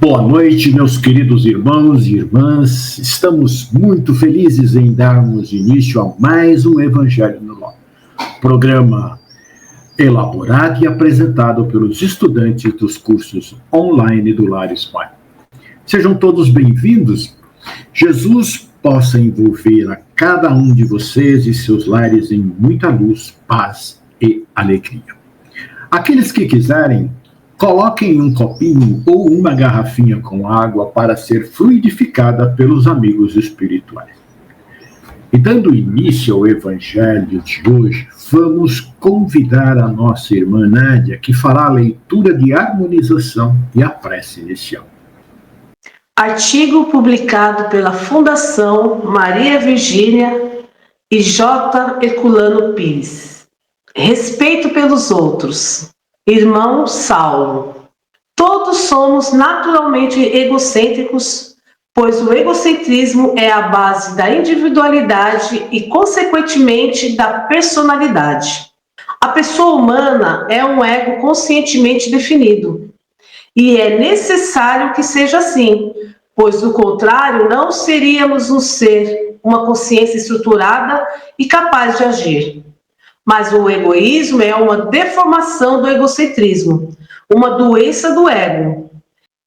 Boa noite, meus queridos irmãos e irmãs. Estamos muito felizes em darmos início a mais um Evangelho no Lar, programa elaborado e apresentado pelos estudantes dos cursos online do Lar Spy. Sejam todos bem-vindos. Jesus possa envolver a cada um de vocês e seus lares em muita luz, paz e alegria. Aqueles que quiserem, coloquem um copinho ou uma garrafinha com água para ser fluidificada pelos amigos espirituais. E dando início ao Evangelho de hoje, vamos convidar a nossa irmã Nádia, que fará a leitura de harmonização e a prece inicial. Artigo publicado pela Fundação Maria Virgínia e J. Herculano Pires. Respeito pelos outros. Irmão Saulo. Todos somos naturalmente egocêntricos, pois o egocentrismo é a base da individualidade e, consequentemente, da personalidade. A pessoa humana é um ego conscientemente definido, e é necessário que seja assim, pois, do contrário, não seríamos um ser, uma consciência estruturada e capaz de agir. Mas o egoísmo é uma deformação do egocentrismo, uma doença do ego.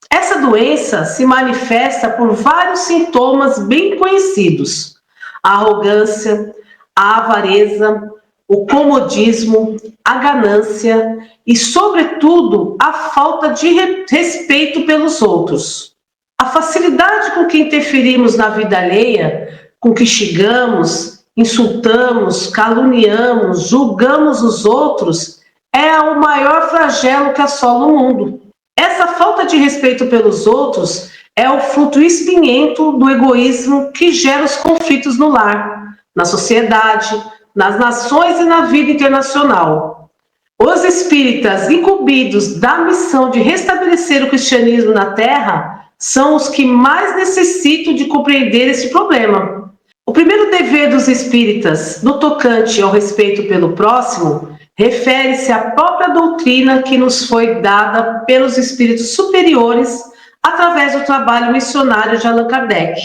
Essa doença se manifesta por vários sintomas bem conhecidos: a arrogância, a avareza, o comodismo, a ganância e, sobretudo, a falta de respeito pelos outros. A facilidade com que interferimos na vida alheia, com que xingamos, insultamos, caluniamos, julgamos os outros, é o maior flagelo que assola o mundo. Essa falta de respeito pelos outros é o fruto espinhento do egoísmo que gera os conflitos no lar, na sociedade, nas nações e na vida internacional. Os espíritas incumbidos da missão de restabelecer o cristianismo na Terra são os que mais necessitam de compreender esse problema. O primeiro dever dos espíritas, no tocante ao respeito pelo próximo, refere-se à própria doutrina que nos foi dada pelos espíritos superiores através do trabalho missionário de Allan Kardec.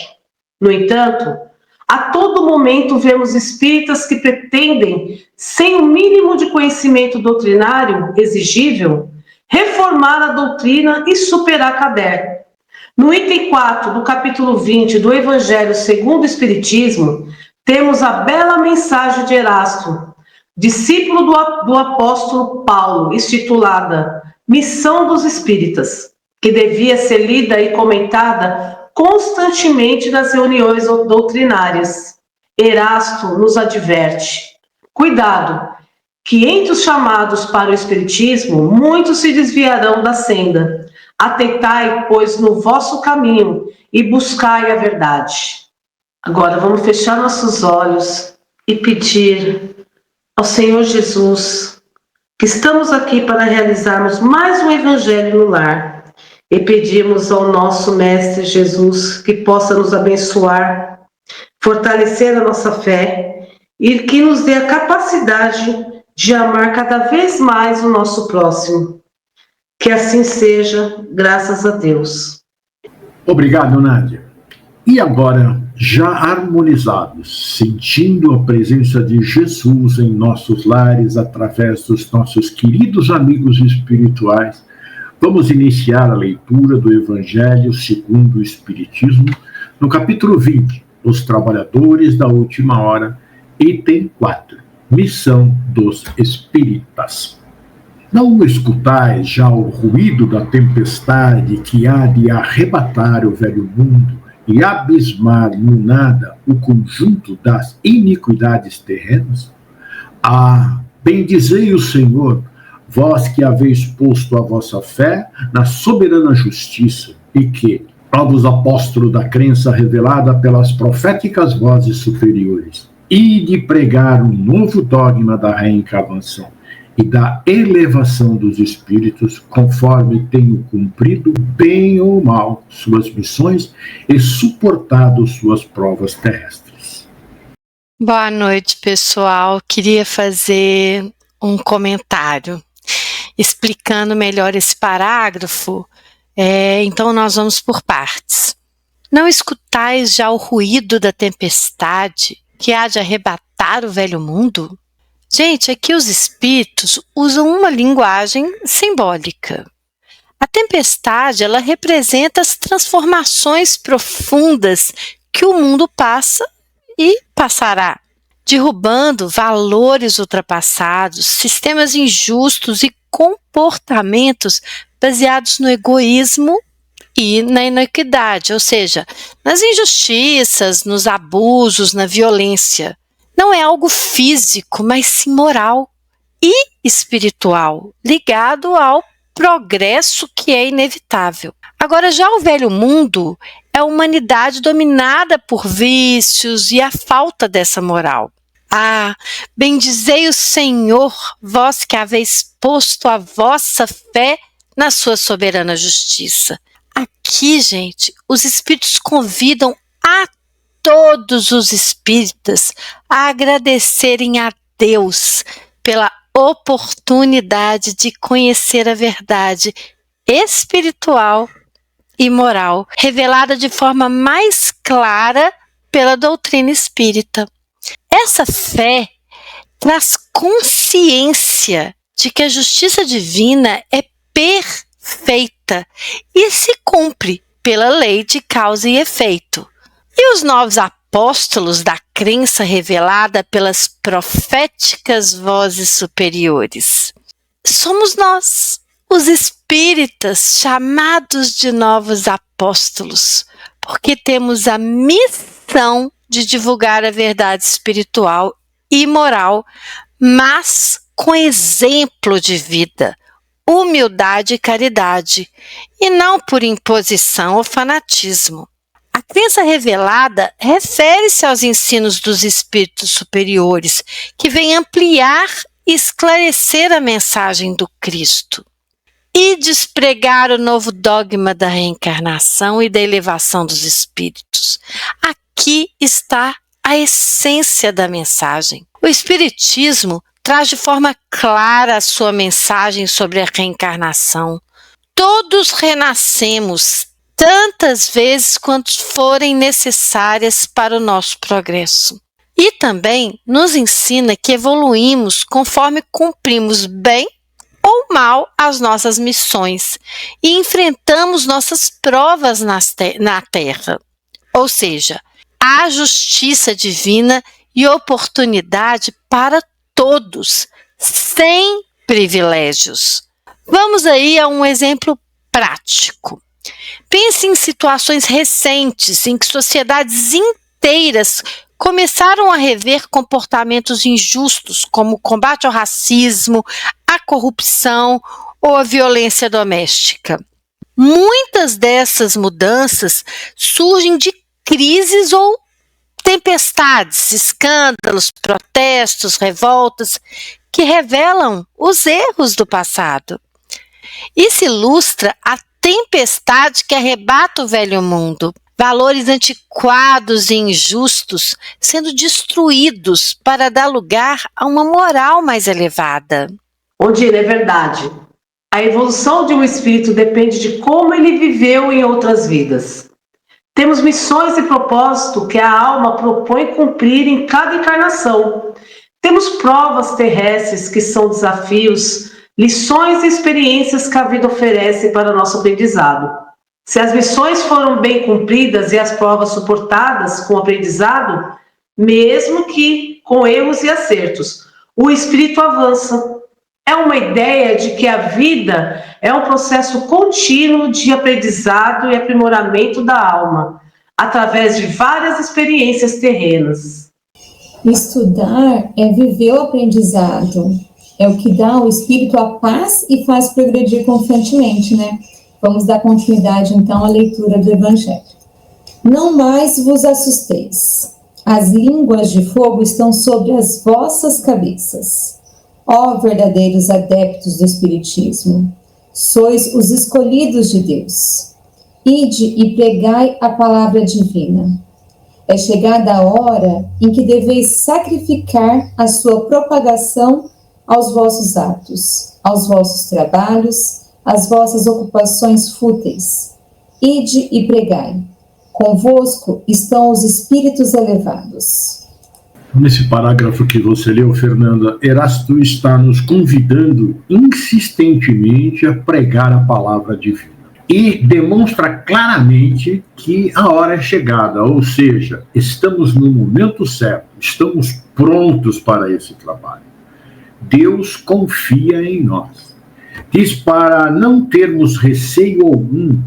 No entanto, a todo momento vemos espíritas que pretendem, sem o mínimo de conhecimento doutrinário exigível, reformar a doutrina e superar Kardec. No item 4 do capítulo 20 do Evangelho segundo o Espiritismo, temos a bela mensagem de Erasto, discípulo do apóstolo Paulo, intitulada Missão dos Espíritas, que devia ser lida e comentada constantemente nas reuniões doutrinárias. Erasto nos adverte: cuidado, que entre os chamados para o Espiritismo, muitos se desviarão da senda. Atentai, pois, no vosso caminho e buscai a verdade. Agora vamos fechar nossos olhos e pedir ao Senhor Jesus que estamos aqui para realizarmos mais um Evangelho no lar e pedimos ao nosso Mestre Jesus que possa nos abençoar, fortalecer a nossa fé e que nos dê a capacidade de amar cada vez mais o nosso próximo. Que assim seja, graças a Deus. Obrigado, Nádia. E agora, já harmonizados, sentindo a presença de Jesus em nossos lares através dos nossos queridos amigos espirituais, vamos iniciar a leitura do Evangelho segundo o Espiritismo, no capítulo 20, Os Trabalhadores da Última Hora, item 4, Missão dos Espíritas. Não escutais já o ruído da tempestade que há de arrebatar o velho mundo e abismar no nada o conjunto das iniquidades terrenas? Ah, bendizei o Senhor, vós que haveis posto a vossa fé na soberana justiça e que, provos apóstolos da crença revelada pelas proféticas vozes superiores, e de pregar um novo dogma da reencarnação e da elevação dos espíritos, conforme tenho cumprido, bem ou mal, suas missões e suportado suas provas terrestres. Boa noite, pessoal. Queria fazer um comentário explicando melhor esse parágrafo Então nós vamos por partes. Não escutais já o ruído da tempestade que há de arrebatar o velho mundo? Gente, aqui os espíritos usam uma linguagem simbólica. A tempestade, ela representa as transformações profundas que o mundo passa e passará, derrubando valores ultrapassados, sistemas injustos e comportamentos baseados no egoísmo e na iniquidade, ou seja, nas injustiças, nos abusos, na violência. Não é algo físico, mas sim moral e espiritual, ligado ao progresso que é inevitável. Agora, já o velho mundo é a humanidade dominada por vícios e a falta dessa moral. Bendizei o Senhor, vós que haveis posto a vossa fé na sua soberana justiça. Aqui, gente, os espíritos convidam a todos os espíritas a agradecerem a Deus pela oportunidade de conhecer a verdade espiritual e moral, revelada de forma mais clara pela doutrina espírita. Essa fé traz consciência de que a justiça divina é perfeita e se cumpre pela lei de causa e efeito. E os novos apóstolos da crença revelada pelas proféticas vozes superiores? Somos nós, os espíritas, chamados de novos apóstolos, porque temos a missão de divulgar a verdade espiritual e moral, mas com exemplo de vida, humildade e caridade, e não por imposição ou fanatismo. A crença revelada refere-se aos ensinos dos espíritos superiores, que vêm ampliar e esclarecer a mensagem do Cristo e despregar o novo dogma da reencarnação e da elevação dos espíritos. Aqui está a essência da mensagem. O Espiritismo traz de forma clara a sua mensagem sobre a reencarnação. Todos renascemos tantas vezes quanto forem necessárias para o nosso progresso. E também nos ensina que evoluímos conforme cumprimos bem ou mal as nossas missões e enfrentamos nossas provas na Terra. Ou seja, há justiça divina e oportunidade para todos, sem privilégios. Vamos aí a um exemplo prático. Pense em situações recentes em que sociedades inteiras começaram a rever comportamentos injustos, como o combate ao racismo, a corrupção ou a violência doméstica. Muitas dessas mudanças surgem de crises ou tempestades, escândalos, protestos, revoltas, que revelam os erros do passado. Isso ilustra a tempestade que arrebata o velho mundo, valores antiquados e injustos sendo destruídos para dar lugar a uma moral mais elevada. Ondina, é verdade. A evolução de um espírito depende de como ele viveu em outras vidas. Temos missões e propósito que a alma propõe cumprir em cada encarnação. Temos provas terrestres que são desafios, lições e experiências que a vida oferece para o nosso aprendizado. Se as missões foram bem cumpridas e as provas suportadas com aprendizado, mesmo que com erros e acertos, o espírito avança. É uma ideia de que a vida é um processo contínuo de aprendizado e aprimoramento da alma, através de várias experiências terrenas. Estudar é viver o aprendizado, é o que dá ao espírito a paz e faz progredir confiantemente, né? Vamos dar continuidade, então, à leitura do Evangelho. Não mais vos assusteis. As línguas de fogo estão sobre as vossas cabeças. Ó verdadeiros adeptos do Espiritismo, sois os escolhidos de Deus. Ide e pregai a palavra divina. É chegada a hora em que deveis sacrificar a sua propagação aos vossos atos, aos vossos trabalhos, as vossas ocupações fúteis. Ide e pregai. Convosco estão os espíritos elevados. Nesse parágrafo que você leu, Fernanda, Erasto está nos convidando insistentemente a pregar a palavra divina. E demonstra claramente que a hora é chegada, ou seja, estamos no momento certo, estamos prontos para esse trabalho. Deus confia em nós. Diz para não termos receio algum,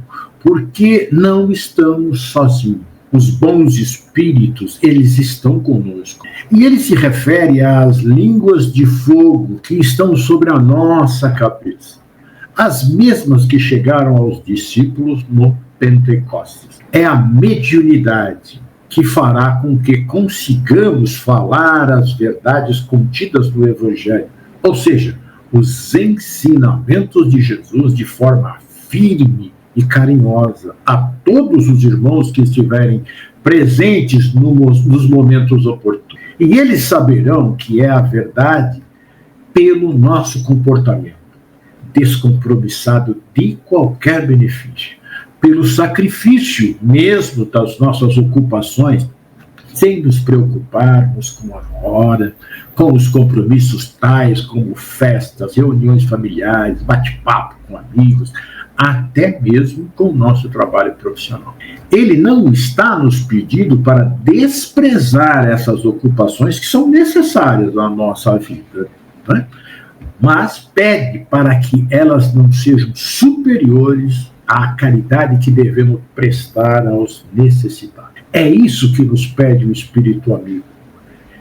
porque não estamos sozinhos. Os bons espíritos, eles estão conosco. E ele se refere às línguas de fogo que estão sobre a nossa cabeça. As mesmas que chegaram aos discípulos no Pentecostes. É a mediunidade que fará com que consigamos falar as verdades contidas no Evangelho. Ou seja, os ensinamentos de Jesus de forma firme e carinhosa a todos os irmãos que estiverem presentes nos momentos oportunos. E eles saberão que é a verdade pelo nosso comportamento, descompromissado de qualquer benefício, pelo sacrifício mesmo das nossas ocupações, sem nos preocuparmos com a hora, com os compromissos tais como festas, reuniões familiares, bate-papo com amigos, até mesmo com o nosso trabalho profissional. Ele não está nos pedindo para desprezar essas ocupações que são necessárias na nossa vida, né? Mas pede para que elas não sejam superiores à caridade que devemos prestar aos necessitados. É isso que nos pede o Espírito amigo.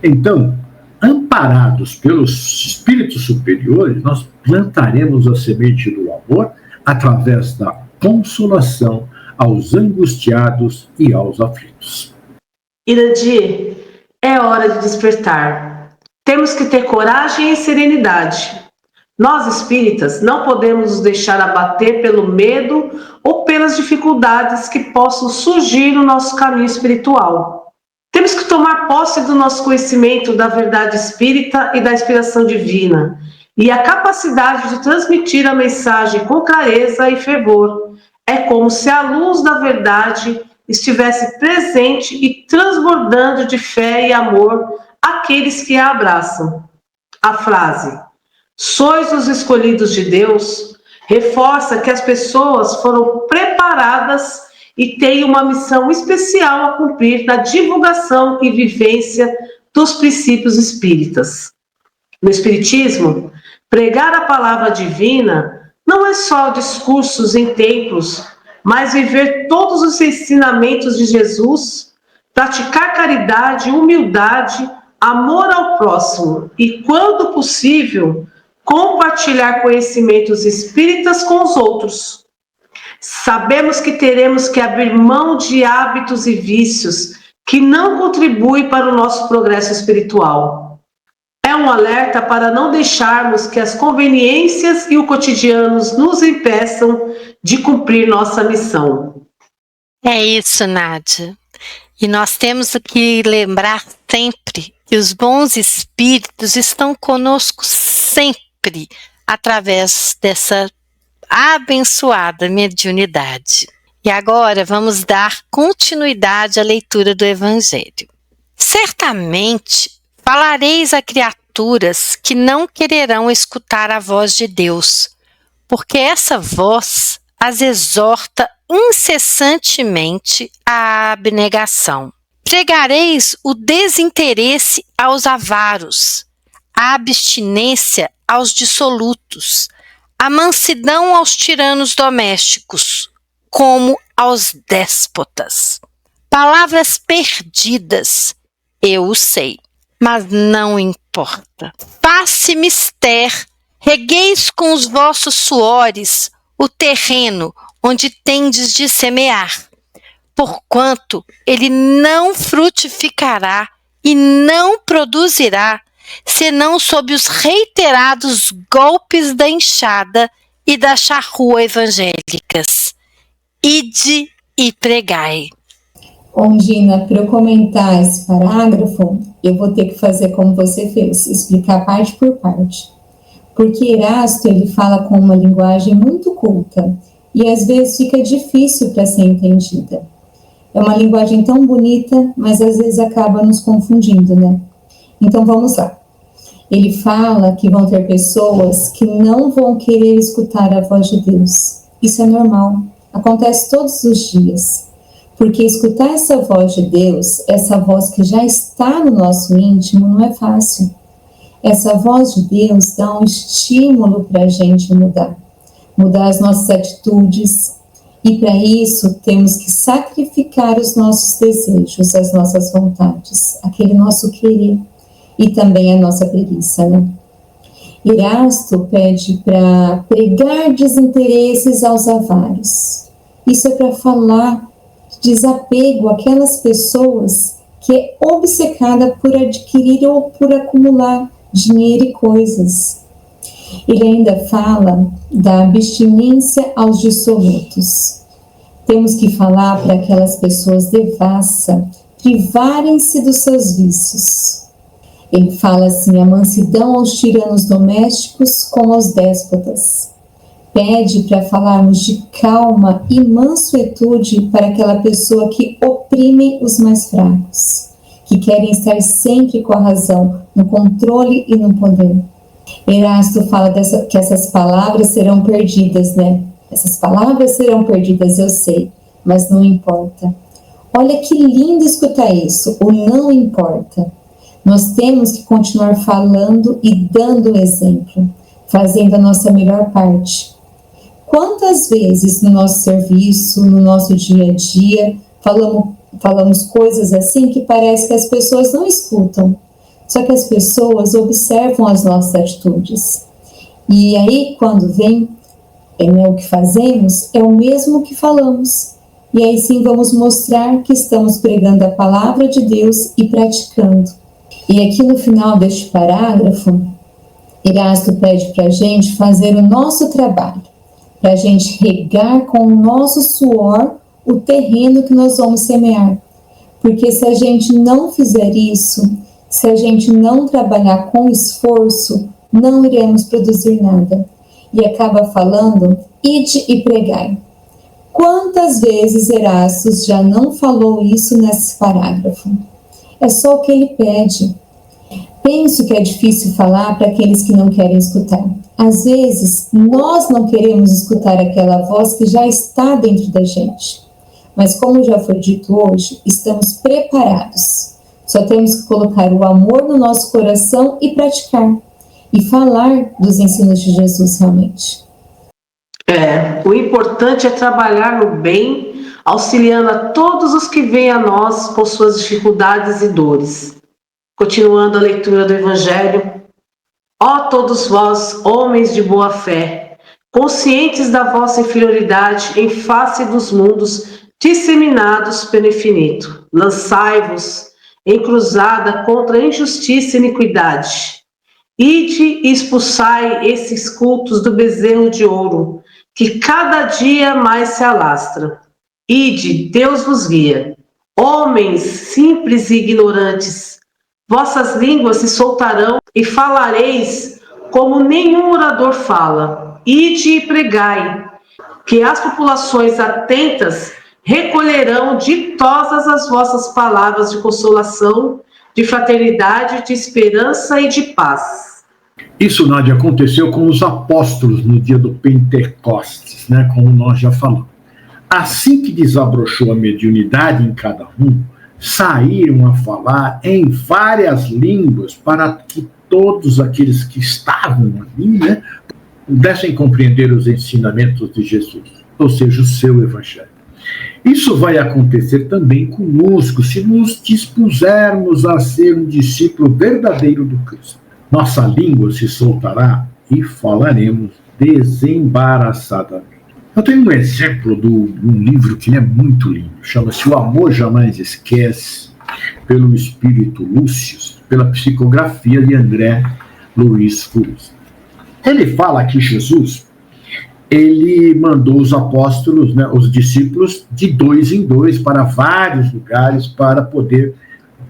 Então, amparados pelos espíritos superiores, nós plantaremos a semente do amor através da consolação aos angustiados e aos aflitos. Irandir, é hora de despertar. Temos que ter coragem e serenidade. Nós espíritas não podemos nos deixar abater pelo medo ou pelas dificuldades que possam surgir no nosso caminho espiritual. Temos que tomar posse do nosso conhecimento da verdade espírita e da inspiração divina, e a capacidade de transmitir a mensagem com clareza e fervor. É como se a luz da verdade estivesse presente e transbordando de fé e amor àqueles que a abraçam. A frase "Sois os escolhidos de Deus" reforça que as pessoas foram preparadas e têm uma missão especial a cumprir na divulgação e vivência dos princípios espíritas. No Espiritismo, pregar a palavra divina não é só discursos em templos, mas viver todos os ensinamentos de Jesus, praticar caridade, humildade, amor ao próximo e, quando possível, compartilhar conhecimentos espíritas com os outros. Sabemos que teremos que abrir mão de hábitos e vícios que não contribuem para o nosso progresso espiritual. É um alerta para não deixarmos que as conveniências e o cotidiano nos impeçam de cumprir nossa missão. É isso, Nádia. E nós temos que lembrar sempre que os bons espíritos estão conosco sempre, através dessa abençoada mediunidade. E agora vamos dar continuidade à leitura do Evangelho. Certamente falareis a criaturas que não quererão escutar a voz de Deus, porque essa voz as exorta incessantemente à abnegação. Pregareis o desinteresse aos avaros, a abstinência aos dissolutos, a mansidão aos tiranos domésticos, como aos déspotas. Palavras perdidas, eu o sei, mas não importa. Faz-se mister, regueis com os vossos suores o terreno onde tendes de semear, porquanto ele não frutificará e não produzirá, senão sob os reiterados golpes da enxada e da charrua evangélicas. Ide e pregai. Ondina, para eu comentar esse parágrafo, eu vou ter que fazer como você fez, explicar parte por parte. porque Erasto ele fala com uma linguagem muito culta e às vezes fica difícil para ser entendida. É uma linguagem tão bonita, mas às vezes acaba nos confundindo, né? Então vamos lá. Ele fala que vão ter pessoas que não vão querer escutar a voz de Deus. Isso é normal, acontece todos os dias. Porque escutar essa voz de Deus, essa voz que já está no nosso íntimo, não é fácil. Essa voz de Deus dá um estímulo para a gente mudar as nossas atitudes, e para isso temos que sacrificar os nossos desejos, as nossas vontades, aquele nosso querer, e também a nossa preguiça, né? Erasto pede para pregar desinteresses aos avaros. Isso é para falar desapego àquelas pessoas que é obcecada por adquirir ou por acumular dinheiro e coisas. Ele ainda fala da abstinência aos dissolutos. Temos que falar para aquelas pessoas devassa privarem-se dos seus vícios. Ele fala assim, a mansidão aos tiranos domésticos como aos déspotas. Pede para falarmos de calma e mansuetude para aquela pessoa que oprime os mais fracos, que querem estar sempre com a razão, no controle e no poder. Erasto fala que essas palavras serão perdidas, né? Essas palavras serão perdidas, eu sei, mas não importa. Olha que lindo escutar isso, o não importa. Nós temos que continuar falando e dando exemplo, fazendo a nossa melhor parte. Quantas vezes no nosso serviço, no nosso dia a dia, falamos coisas assim que parece que as pessoas não escutam, só que as pessoas observam as nossas atitudes. E aí, quando vem o que fazemos, é o mesmo que falamos. E aí sim vamos mostrar que estamos pregando a palavra de Deus e praticando. E aqui no final deste parágrafo, Erasto pede para a gente fazer o nosso trabalho, para a gente regar com o nosso suor o terreno que nós vamos semear. Porque se a gente não fizer isso, se a gente não trabalhar com esforço, não iremos produzir nada. E acaba falando, ide e pregai. Quantas vezes Erasto já não falou isso nesse parágrafo? É só o que ele pede. Penso que é difícil falar para aqueles que não querem escutar. Às vezes, nós não queremos escutar aquela voz que já está dentro da gente. Mas como já foi dito hoje, estamos preparados. Só temos que colocar o amor no nosso coração e praticar. E falar dos ensinos de Jesus realmente. O importante é trabalhar no bem, auxiliando a todos os que vêm a nós com suas dificuldades e dores. Continuando a leitura do Evangelho. Ó todos vós, homens de boa fé, conscientes da vossa inferioridade em face dos mundos disseminados pelo infinito, lançai-vos em cruzada contra a injustiça e iniquidade. Ide e expulsai esses cultos do bezerro de ouro, que cada dia mais se alastra. Ide, Deus vos guia. Homens simples e ignorantes, vossas línguas se soltarão e falareis como nenhum orador fala. Ide e pregai, que as populações atentas recolherão ditosas as vossas palavras de consolação, de fraternidade, de esperança e de paz. Isso, Nádia, aconteceu com os apóstolos no dia do Pentecostes, né, como nós já falamos. Assim que desabrochou a mediunidade em cada um, saíram a falar em várias línguas para que todos aqueles que estavam ali, né, pudessem compreender os ensinamentos de Jesus, ou seja, o seu evangelho. Isso vai acontecer também conosco, se nos dispusermos a ser um discípulo verdadeiro do Cristo. Nossa língua se soltará e falaremos desembaraçadamente. Eu tenho um exemplo de um livro que é muito lindo, chama-se O Amor Jamais Esquece, pelo Espírito Lúcio, pela psicografia de André Luiz Furus. Ele fala que Jesus, ele mandou os apóstolos, né, os discípulos, de 2 em 2 para vários lugares para poder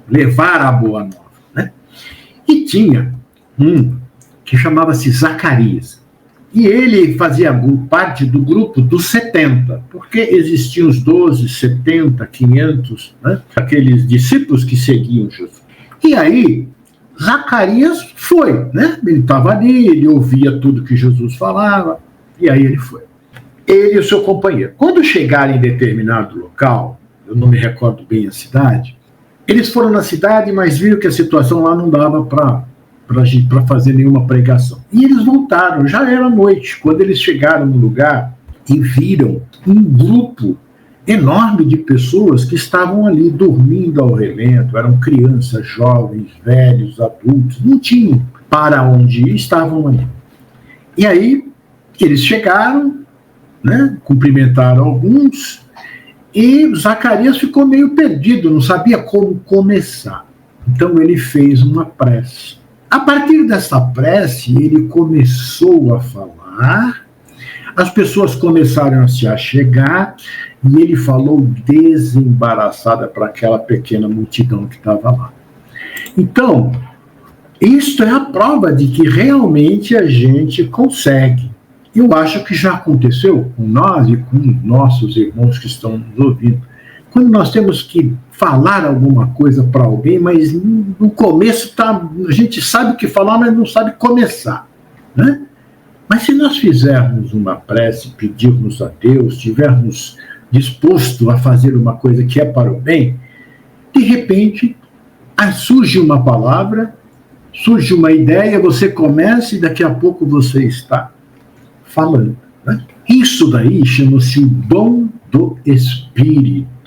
levar a boa nova. Né? E tinha um que chamava-se Zacarias. E ele fazia parte do grupo dos 70, porque existiam os 12, 70, 500, né? Aqueles discípulos que seguiam Jesus. E aí, Zacarias foi, né? Ele estava ali, ele ouvia tudo que Jesus falava, e aí ele foi. Ele e o seu companheiro. Quando chegaram em determinado local, eu não me recordo bem a cidade, eles foram na cidade, mas viram que a situação lá não dava para fazer nenhuma pregação. E eles voltaram, já era noite, quando eles chegaram no lugar e viram um grupo enorme de pessoas que estavam ali dormindo ao relento, eram crianças, jovens, velhos, adultos, não tinham para onde ir, estavam ali. E aí eles chegaram, né, cumprimentaram alguns, e Zacarias ficou meio perdido, não sabia como começar. Então ele fez uma prece. A partir dessa prece, ele começou a falar, as pessoas começaram a se achegar, e ele falou desembaraçada para aquela pequena multidão que estava lá. Então, isto é a prova de que realmente a gente consegue. Eu acho que já aconteceu com nós e com os nossos irmãos que estão nos ouvindo. Quando nós temos que falar alguma coisa para alguém, mas no começo a gente sabe o que falar, mas não sabe começar, né? Mas se nós fizermos uma prece, pedirmos a Deus, estivermos dispostos a fazer uma coisa que é para o bem, de repente surge uma palavra, surge uma ideia, você começa e daqui a pouco você está falando, né? Isso daí chama-se o dom do Espírito.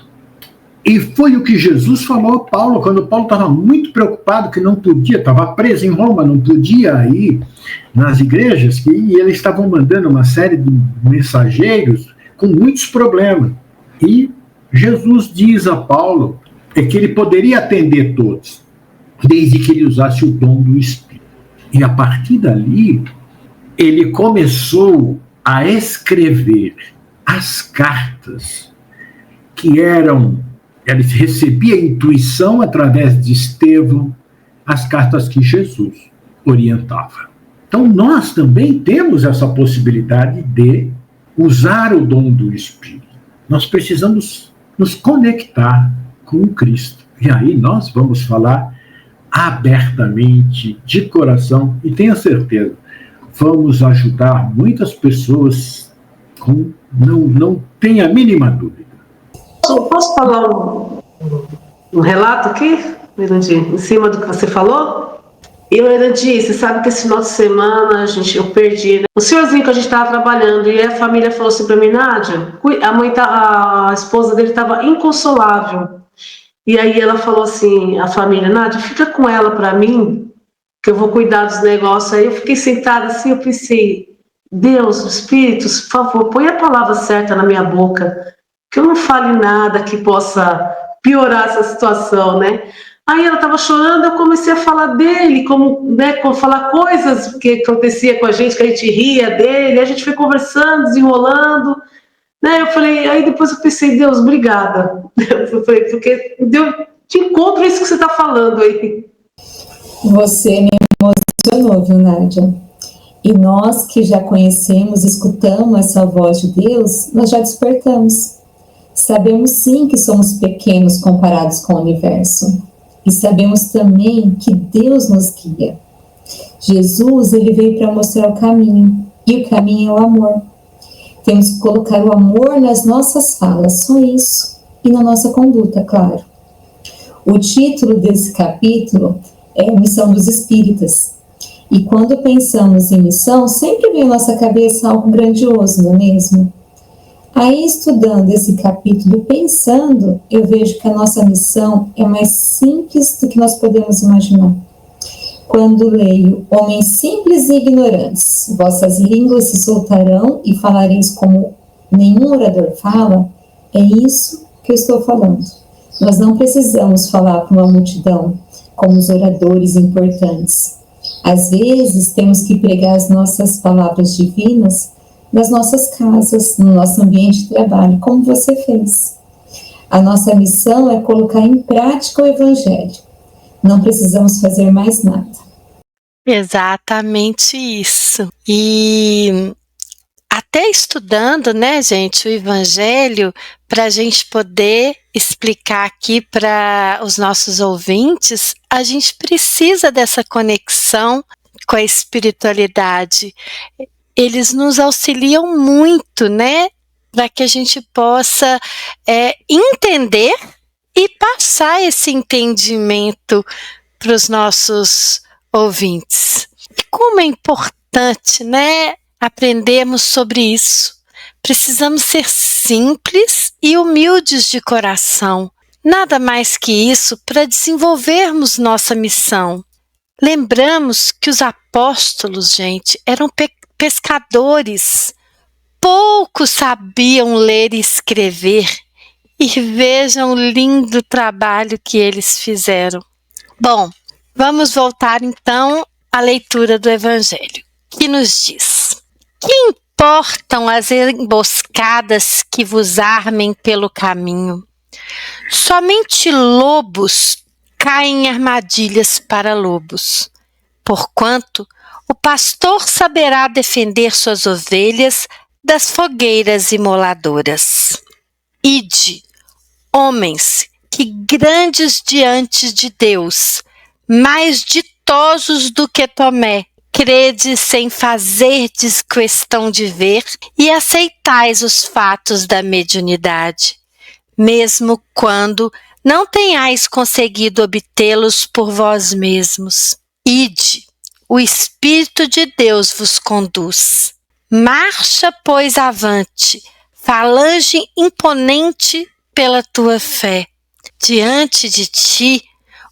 E foi o que Jesus falou a Paulo, quando Paulo estava muito preocupado, que não podia, estava preso em Roma, não podia ir nas igrejas, e eles estavam mandando uma série de mensageiros com muitos problemas. E Jesus diz a Paulo que ele poderia atender todos, desde que ele usasse o dom do Espírito. E a partir dali, ele começou a escrever as cartas que eram... Ele recebia intuição através de Estevão, as cartas que Jesus orientava. Então, nós também temos essa possibilidade de usar o dom do Espírito. Nós precisamos nos conectar com Cristo. E aí nós vamos falar abertamente, de coração, e tenha certeza, vamos ajudar muitas pessoas com... Não tenha a mínima dúvida. Posso falar um relato aqui, Mirandi, em cima do que você falou? E, Mirandi, você sabe que esse final de semana eu perdi, né? O senhorzinho que a gente estava trabalhando, e a família falou assim para mim, Nádia, a esposa dele estava inconsolável. E aí ela falou assim, a família, Nádia, fica com ela para mim, que eu vou cuidar dos negócios. Aí eu fiquei sentada assim, eu pensei, Deus, Espíritos, por favor, põe a palavra certa na minha boca, que eu não fale nada que possa piorar essa situação, né? Aí ela estava chorando, eu comecei a falar dele, falar coisas que acontecia com a gente, que a gente ria dele, a gente foi conversando, desenrolando, né? Eu falei, aí depois eu pensei, Deus, obrigada. Eu falei, porque te encontro isso que você está falando aí. Você me emocionou, viu, Nádia? E nós que já conhecemos, escutamos essa voz de Deus, nós já despertamos. Sabemos sim que somos pequenos comparados com o universo. E sabemos também que Deus nos guia. Jesus, ele veio para mostrar o caminho. E o caminho é o amor. Temos que colocar o amor nas nossas falas, só isso. E na nossa conduta, claro. O título desse capítulo é Missão dos Espíritas. E quando pensamos em missão, sempre vem à nossa cabeça algo grandioso, não é mesmo? Aí, estudando esse capítulo e pensando, eu vejo que a nossa missão é mais simples do que nós podemos imaginar. Quando leio, homens simples e ignorantes, vossas línguas se soltarão e falareis como nenhum orador fala, é isso que eu estou falando. Nós não precisamos falar para uma multidão como os oradores importantes. Às vezes, temos que pregar as nossas palavras divinas nas nossas casas, no nosso ambiente de trabalho, como você fez. A nossa missão é colocar em prática o Evangelho. Não precisamos fazer mais nada. Exatamente isso. E até estudando, né, gente, o Evangelho, para a gente poder explicar aqui para os nossos ouvintes, a gente precisa dessa conexão com a espiritualidade. Eles nos auxiliam muito, né, para que a gente possa entender e passar esse entendimento para os nossos ouvintes. E como é importante, né, aprendermos sobre isso. Precisamos ser simples e humildes de coração. Nada mais que isso para desenvolvermos nossa missão. Lembramos que os apóstolos, gente, eram pescadores. Poucos sabiam ler e escrever. E vejam o lindo trabalho que eles fizeram. Bom, vamos voltar então à leitura do Evangelho, que nos diz: que importam as emboscadas que vos armem pelo caminho? Somente lobos caem em armadilhas para lobos. Porquanto o pastor saberá defender suas ovelhas das fogueiras imoladoras. Ide, homens, que grandes diante de Deus, mais ditosos do que Tomé, credes sem fazerdes questão de ver e aceitais os fatos da mediunidade, mesmo quando não tenhais conseguido obtê-los por vós mesmos. Ide, o Espírito de Deus vos conduz. Marcha, pois, avante, falange imponente pela tua fé. Diante de ti,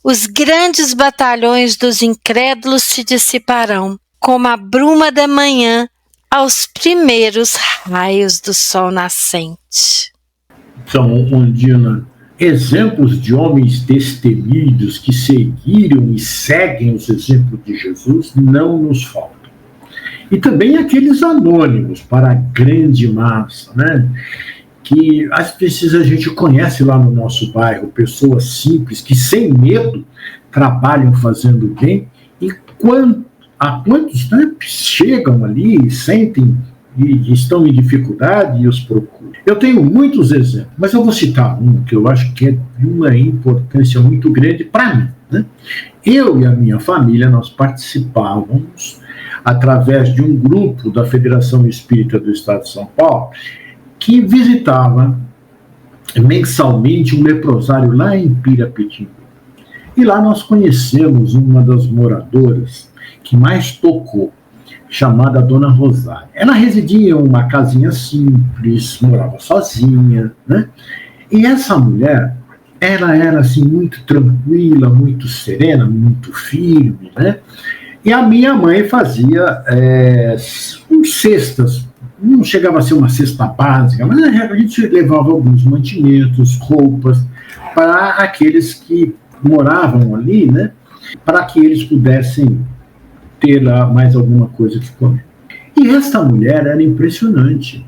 os grandes batalhões dos incrédulos se dissiparão, como a bruma da manhã aos primeiros raios do sol nascente. Então, Ondina, exemplos de homens destemidos que seguiram e seguem os exemplos de Jesus não nos faltam. E também aqueles anônimos para a grande massa, né? Que às vezes a gente conhece lá no nosso bairro, pessoas simples que sem medo trabalham fazendo bem, e quantos, né, chegam ali e sentem e estão em dificuldade e os procuram. Eu tenho muitos exemplos, mas eu vou citar um que eu acho que é de uma importância muito grande para mim, né? Eu e a minha família, nós participávamos através de um grupo da Federação Espírita do Estado de São Paulo, que visitava mensalmente um leprosário lá em Pirapetinga. E lá nós conhecemos uma das moradoras que mais tocou, chamada Dona Rosária. Ela residia em uma casinha simples, morava sozinha, né? E essa mulher, ela era assim muito tranquila, muito serena, muito firme, né? E a minha mãe fazia cestas. Não chegava a ser uma cesta básica, mas a gente levava alguns mantimentos, roupas, para aqueles que moravam ali, né, para que eles pudessem ter lá mais alguma coisa que comer. E essa mulher era impressionante.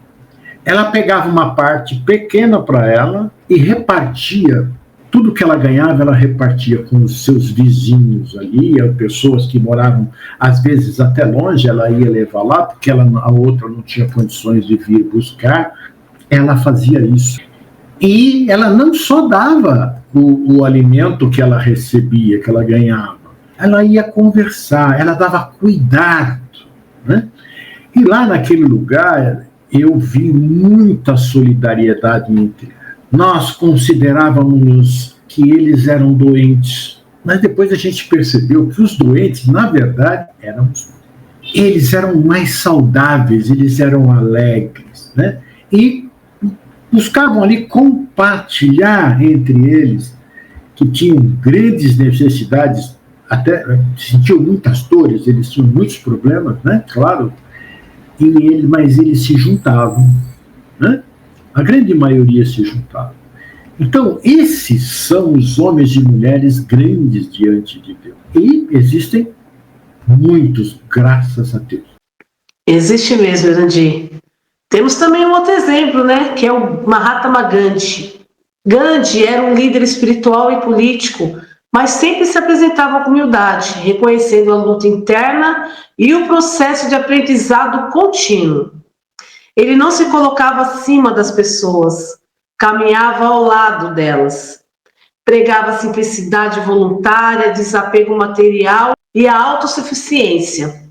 Ela pegava uma parte pequena para ela e repartia. Tudo que ela ganhava, ela repartia com os seus vizinhos ali, pessoas que moravam, às vezes, até longe, ela ia levar lá, porque a outra não tinha condições de vir buscar. Ela fazia isso. E ela não só dava o alimento que ela recebia, que ela ganhava, ela ia conversar, ela dava cuidado, né? E lá naquele lugar, eu vi muita solidariedade entre eles. Nós considerávamos que eles eram doentes, mas depois a gente percebeu que os doentes, na verdade, eles eram mais saudáveis, eles eram alegres, né? E buscavam ali compartilhar entre eles, que tinham grandes necessidades, até sentiam muitas dores, eles tinham muitos problemas, né? Claro, mas eles se juntavam, né? A grande maioria se juntava. Então, esses são os homens e mulheres grandes diante de Deus. E existem muitos, graças a Deus. Existe mesmo, Erandi. Temos também um outro exemplo, né, que é o Mahatma Gandhi. Gandhi era um líder espiritual e político mas sempre se apresentava com humildade, reconhecendo a luta interna e o processo de aprendizado contínuo. Ele não se colocava acima das pessoas, caminhava ao lado delas. Pregava a simplicidade voluntária, desapego material e a autossuficiência.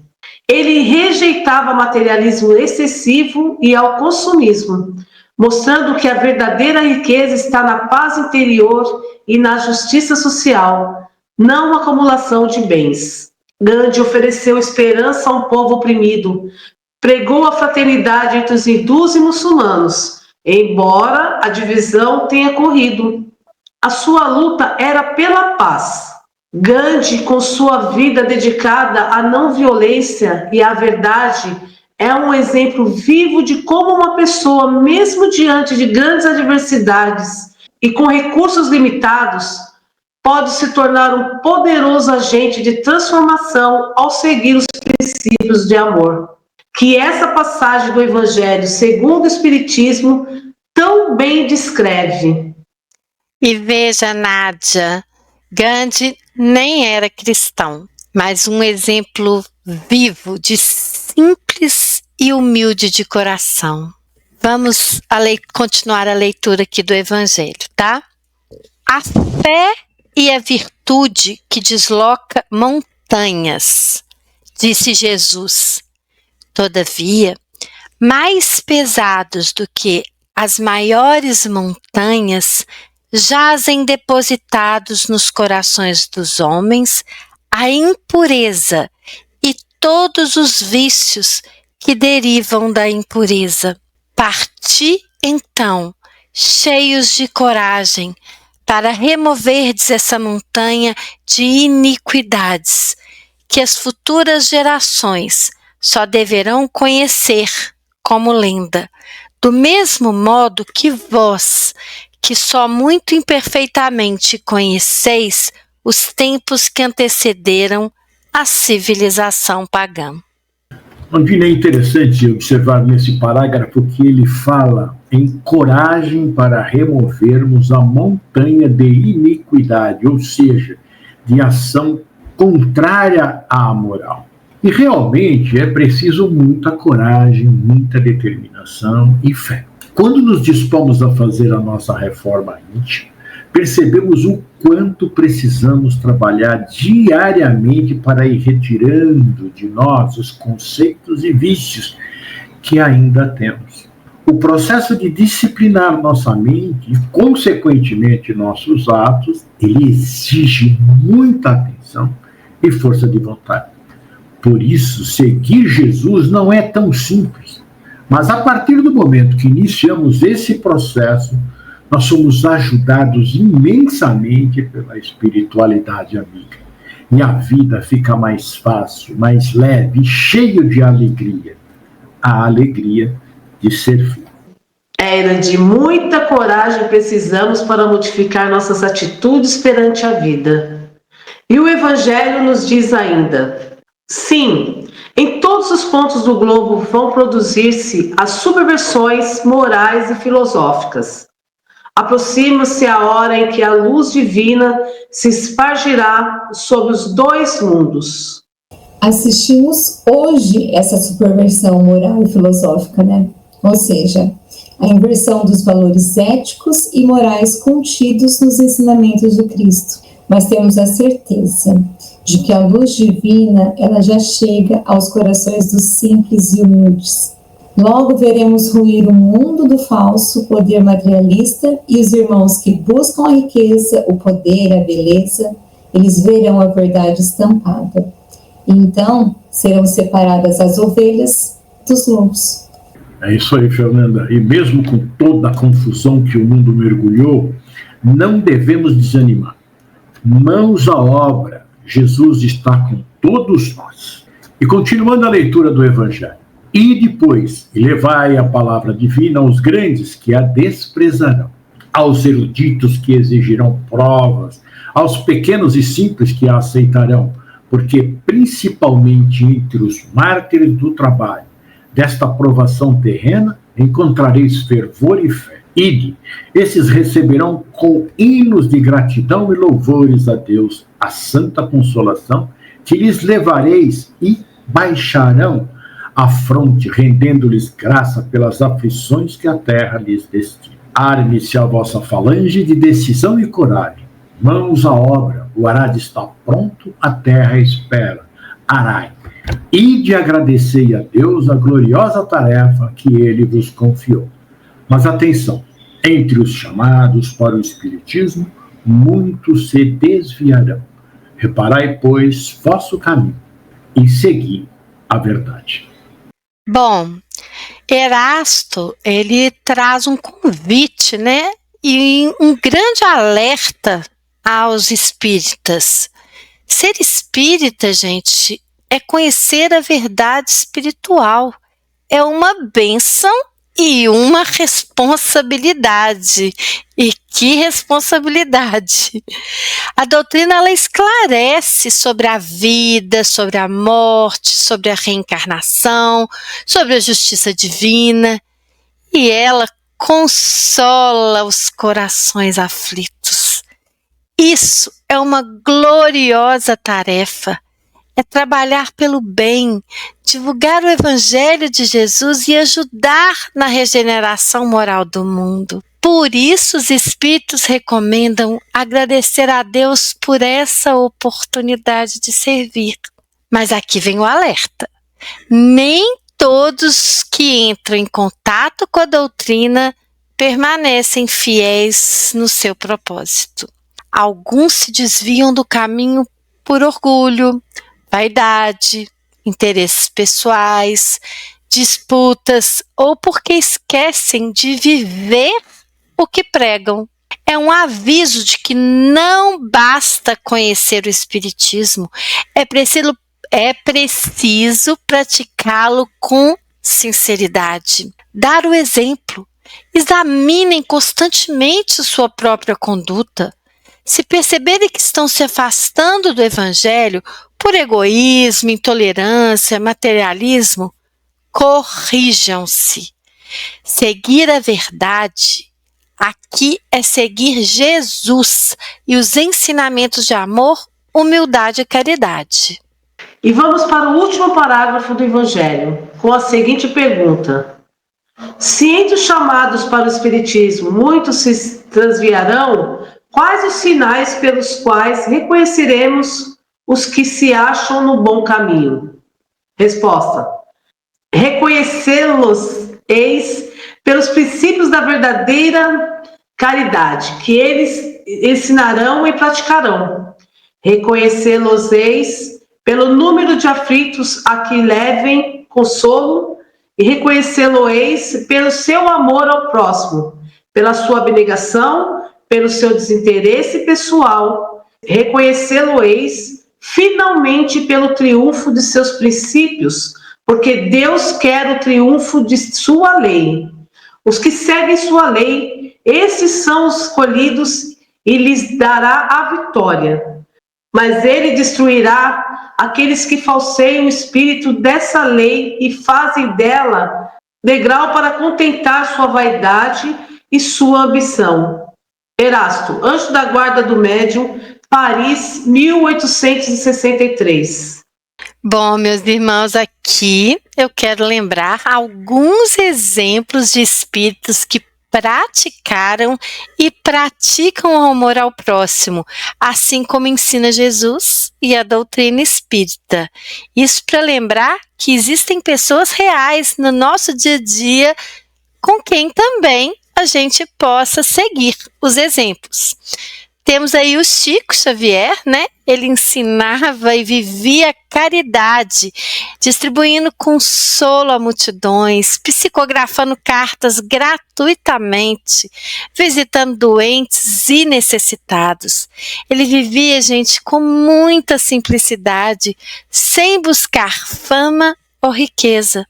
Ele rejeitava materialismo excessivo e ao consumismo, mostrando que a verdadeira riqueza está na paz interior e na justiça social, não a acumulação de bens. Gandhi ofereceu esperança a um povo oprimido, pregou a fraternidade entre os hindus e muçulmanos, embora a divisão tenha corrido. A sua luta era pela paz. Gandhi, com sua vida dedicada à não violência e à verdade, é um exemplo vivo de como uma pessoa, mesmo diante de grandes adversidades e com recursos limitados, pode se tornar um poderoso agente de transformação ao seguir os princípios de amor. Que essa passagem do Evangelho segundo o Espiritismo tão bem descreve. E veja, Nádia, Gandhi nem era cristão, mas um exemplo vivo de simples e humilde de coração. Vamos continuar a leitura aqui do Evangelho, tá? A fé e a virtude que desloca montanhas, disse Jesus. Todavia, mais pesados do que as maiores montanhas, jazem depositados nos corações dos homens a impureza e todos os vícios que derivam da impureza. Parti, então, cheios de coragem, para removerdes essa montanha de iniquidades, que as futuras gerações só deverão conhecer como lenda, do mesmo modo que vós, que só muito imperfeitamente conheceis os tempos que antecederam a civilização pagã. Andina, é interessante observar nesse parágrafo que ele fala em coragem para removermos a montanha de iniquidade, ou seja, de ação contrária à moral. E realmente é preciso muita coragem, muita determinação e fé. Quando nos dispomos a fazer a nossa reforma íntima, percebemos o quanto precisamos trabalhar diariamente para ir retirando de nós os conceitos e vícios que ainda temos. O processo de disciplinar nossa mente e, consequentemente, nossos atos, ele exige muita atenção e força de vontade. Por isso, seguir Jesus não é tão simples. Mas a partir do momento que iniciamos esse processo, nós somos ajudados imensamente pela espiritualidade amiga. E a vida fica mais fácil, mais leve e cheia de alegria. A alegria de servir. Era de muita coragem precisamos para modificar nossas atitudes perante a vida. E o Evangelho nos diz ainda: sim, em todos os pontos do globo vão produzir-se as subversões morais e filosóficas. Aproxima-se a hora em que a luz divina se espargirá sobre os dois mundos. Assistimos hoje essa subversão moral e filosófica, né? Ou seja, a inversão dos valores éticos e morais contidos nos ensinamentos do Cristo. Mas temos a certeza de que a luz divina, ela já chega aos corações dos simples e humildes. Logo veremos ruir o mundo do falso poder materialista e os irmãos que buscam a riqueza, o poder, a beleza, eles verão a verdade estampada. E então serão separadas as ovelhas dos lobos. É isso aí, Fernanda. E mesmo com toda a confusão que o mundo mergulhou, não devemos desanimar. Mãos à obra, Jesus está com todos nós. E continuando a leitura do Evangelho. E depois, levai a palavra divina aos grandes que a desprezarão, aos eruditos que exigirão provas, aos pequenos e simples que a aceitarão, porque principalmente entre os mártires do trabalho, desta provação terrena, encontrareis fervor e fé. Ide, esses receberão com hinos de gratidão e louvores a Deus a santa consolação que lhes levareis e baixarão a fronte, rendendo-lhes graça pelas aflições que a terra lhes destina. Arme-se a vossa falange de decisão e coragem. Mãos à obra, o arado está pronto, a terra espera. Arai. Ide agradecei a Deus a gloriosa tarefa que ele vos confiou. Mas atenção, entre os chamados para o Espiritismo, muitos se desviarão. Reparai, pois, vosso caminho e segui a verdade. Bom, Erasto, ele traz um convite, né? E um grande alerta aos espíritas. Ser espírita, gente, é conhecer a verdade espiritual. É uma bênção e uma responsabilidade. E que responsabilidade! A doutrina, ela esclarece sobre a vida, sobre a morte, sobre a reencarnação, sobre a justiça divina, e ela consola os corações aflitos. Isso é uma gloriosa tarefa. É trabalhar pelo bem, divulgar o Evangelho de Jesus e ajudar na regeneração moral do mundo. Por isso, os espíritos recomendam agradecer a Deus por essa oportunidade de servir. Mas aqui vem o alerta. Nem todos que entram em contato com a doutrina permanecem fiéis no seu propósito. Alguns se desviam do caminho por orgulho, vaidade, interesses pessoais, disputas ou porque esquecem de viver o que pregam. É um aviso de que não basta conhecer o Espiritismo, é preciso praticá-lo com sinceridade. Dar o exemplo. Examinem constantemente sua própria conduta. Se perceberem que estão se afastando do Evangelho por egoísmo, intolerância, materialismo, corrijam-se. Seguir a verdade aqui é seguir Jesus e os ensinamentos de amor, humildade e caridade. E vamos para o último parágrafo do Evangelho, com a seguinte pergunta: se entre os chamados para o Espiritismo muitos se transviarão, quais os sinais pelos quais reconheceremos os que se acham no bom caminho? Resposta: reconhecê-los-eis pelos princípios da verdadeira caridade, que eles ensinarão e praticarão. Reconhecê-los-eis pelo número de aflitos a que levem consolo, e reconhecê-lo-eis pelo seu amor ao próximo, pela sua abnegação, pelo seu desinteresse pessoal. Reconhecê-lo-eis finalmente pelo triunfo de seus princípios, porque Deus quer o triunfo de sua lei. Os que seguem sua lei, esses são os escolhidos e lhes dará a vitória. Mas ele destruirá aqueles que falseiam o espírito dessa lei e fazem dela degrau para contentar sua vaidade e sua ambição. Erasto, Anjo da Guarda do Médium, Paris, 1863. Bom, meus irmãos, aqui eu quero lembrar alguns exemplos de espíritos que praticaram e praticam o amor ao próximo, assim como ensina Jesus e a doutrina espírita. Isso para lembrar que existem pessoas reais no nosso dia a dia com quem também a gente possa seguir os exemplos. Temos aí o Chico Xavier, né? Ele ensinava e vivia caridade, distribuindo consolo a multidões, psicografando cartas gratuitamente, visitando doentes e necessitados. Ele vivia, gente, com muita simplicidade, sem buscar fama ou riqueza.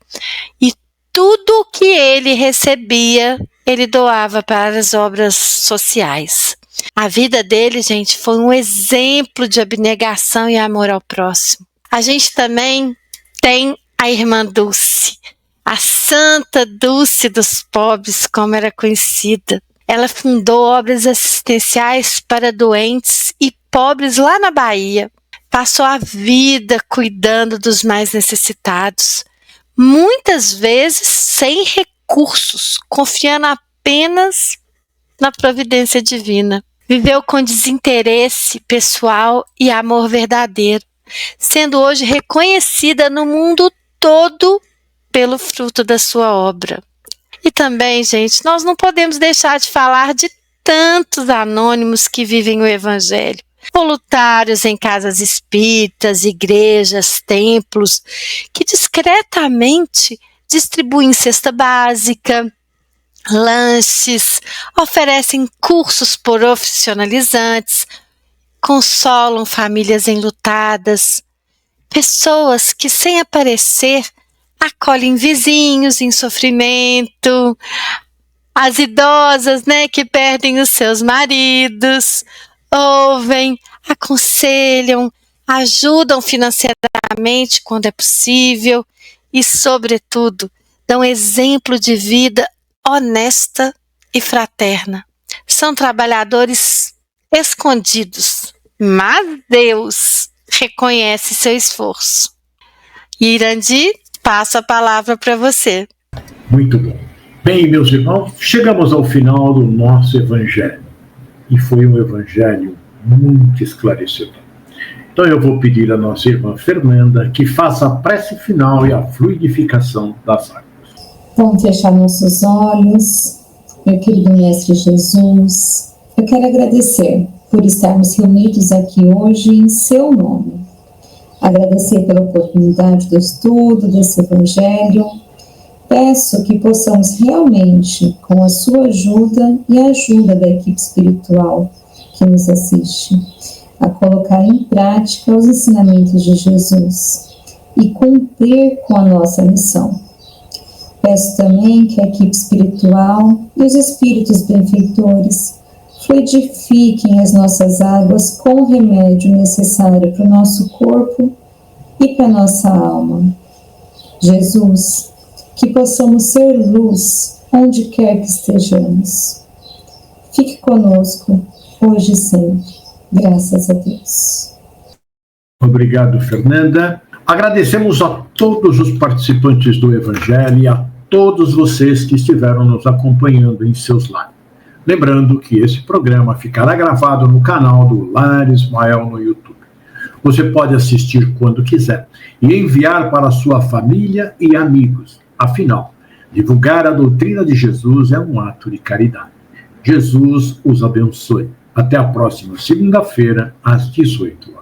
E tudo o que ele recebia, ele doava para as obras sociais. A vida dele, gente, foi um exemplo de abnegação e amor ao próximo. A gente também tem a irmã Dulce. a Santa Dulce dos Pobres, como era conhecida. Ela fundou obras assistenciais para doentes e pobres lá na Bahia. Passou a vida cuidando dos mais necessitados, muitas vezes sem recursos, confiando apenas na providência divina. Viveu com desinteresse pessoal e amor verdadeiro, sendo hoje reconhecida no mundo todo pelo fruto da sua obra. E também, gente, nós não podemos deixar de falar de tantos anônimos que vivem o Evangelho. Voluntários em casas espíritas, igrejas, templos, que discretamente distribuem cesta básica, lanches, oferecem cursos profissionalizantes, consolam famílias enlutadas, pessoas que, sem aparecer, acolhem vizinhos em sofrimento, as idosas, que perdem os seus maridos, ouvem, aconselham, ajudam financeiramente quando é possível e, sobretudo, dão exemplo de vida honesta e fraterna. São trabalhadores escondidos, mas Deus reconhece seu esforço. Irandi, passo a palavra para você. Muito bom. Bem, meus irmãos, chegamos ao final do nosso Evangelho. E foi um Evangelho muito esclarecedor. Então eu vou pedir à nossa irmã Fernanda que faça a prece final e a fluidificação das águas. Vamos fechar nossos olhos. Meu querido Mestre Jesus, eu quero agradecer por estarmos reunidos aqui hoje em seu nome. Agradecer pela oportunidade do estudo desse Evangelho. Peço que possamos realmente, com a sua ajuda e a ajuda da equipe espiritual que nos assiste, a colocar em prática os ensinamentos de Jesus e cumprir com a nossa missão. Peço também que a equipe espiritual e os espíritos benfeitores fluidifiquem as nossas águas com o remédio necessário para o nosso corpo e para a nossa alma. Jesus, que possamos ser luz onde quer que estejamos. Fique conosco, hoje e sempre. Graças a Deus. Obrigado, Fernanda. Agradecemos a todos os participantes do Evangelho e a todos vocês que estiveram nos acompanhando em seus lares. Lembrando que esse programa ficará gravado no canal do Lar Ismael no YouTube. Você pode assistir quando quiser e enviar para sua família e amigos. Afinal, divulgar a doutrina de Jesus é um ato de caridade. Jesus os abençoe. Até a próxima segunda-feira, às 18 horas.